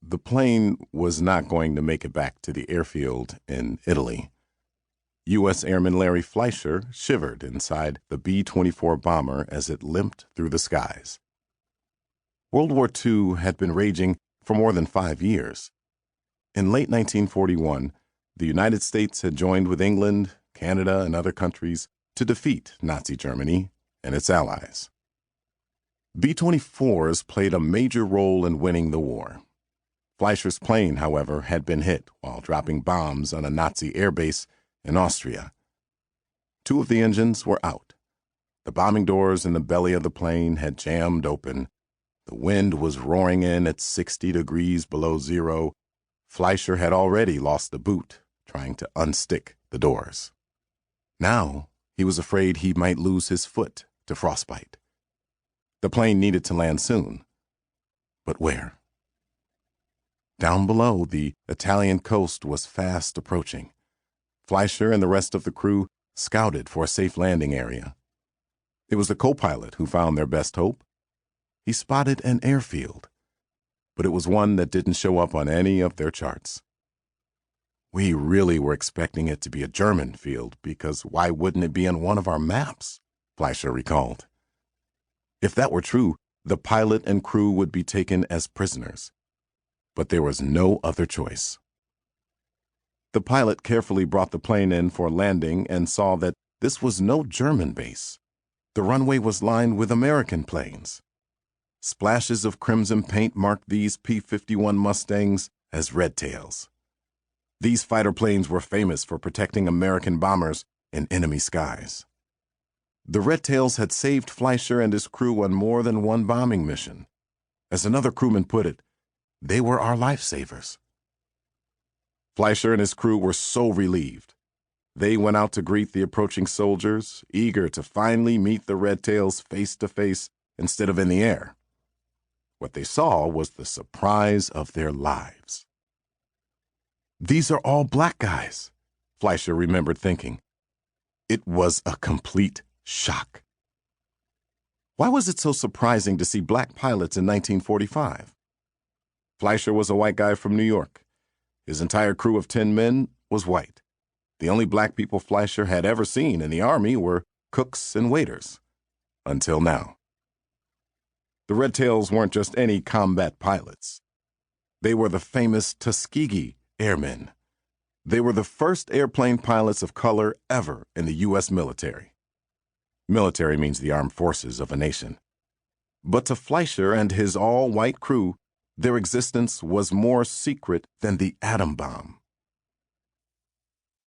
the plane was not going to make it back to the airfield in Italy. U.S. Airman Larry Fleischer shivered inside the B-24 bomber as it limped through the skies. World War II had been raging for more than 5 years. In late 1941, the United States had joined with England, Canada, and other countries to defeat Nazi Germany and its allies. B-24s played a major role in winning the war. Fleischer's plane, however, had been hit while dropping bombs on a Nazi airbase in Austria. 2 of the engines were out. The bombing doors in the belly of the plane had jammed open. The wind was roaring in at 60 degrees below zero. Fleischer had already lost the boot trying to unstick the doors. Now he was afraid he might lose his foot to frostbite. The plane needed to land soon. But where? Down below, the Italian coast was fast approaching. Fleischer and the rest of the crew scouted for a safe landing area. It was the co-pilot who found their best hope. He spotted an airfield, but it was one that didn't show up on any of their charts. We really were expecting it to be a German field, because why wouldn't it be on one of our maps? Fleischer recalled. If that were true, the pilot and crew would be taken as prisoners. But there was no other choice. The pilot carefully brought the plane in for landing and saw that this was no German base. The runway was lined with American planes. Splashes of crimson paint marked these P-51 Mustangs as red tails. These fighter planes were famous for protecting American bombers in enemy skies. The red tails had saved Fleischer and his crew on more than one bombing mission. As another crewman put it, they were our lifesavers. Fleischer and his crew were so relieved. They went out to greet the approaching soldiers, eager to finally meet the red tails face to face instead of in the air. What they saw was the surprise of their lives. These are all black guys, Fleischer remembered thinking. It was a complete shock. Why was it so surprising to see black pilots in 1945? Fleischer was a white guy from New York. His entire crew of 10 men was white. The only black people Fleischer had ever seen in the Army were cooks and waiters. Until now. The Red Tails weren't just any combat pilots. They were the famous Tuskegee Airmen. They were the first airplane pilots of color ever in the U.S. military. Military means the armed forces of a nation. But to Fleischer and his all-white crew, their existence was more secret than the atom bomb.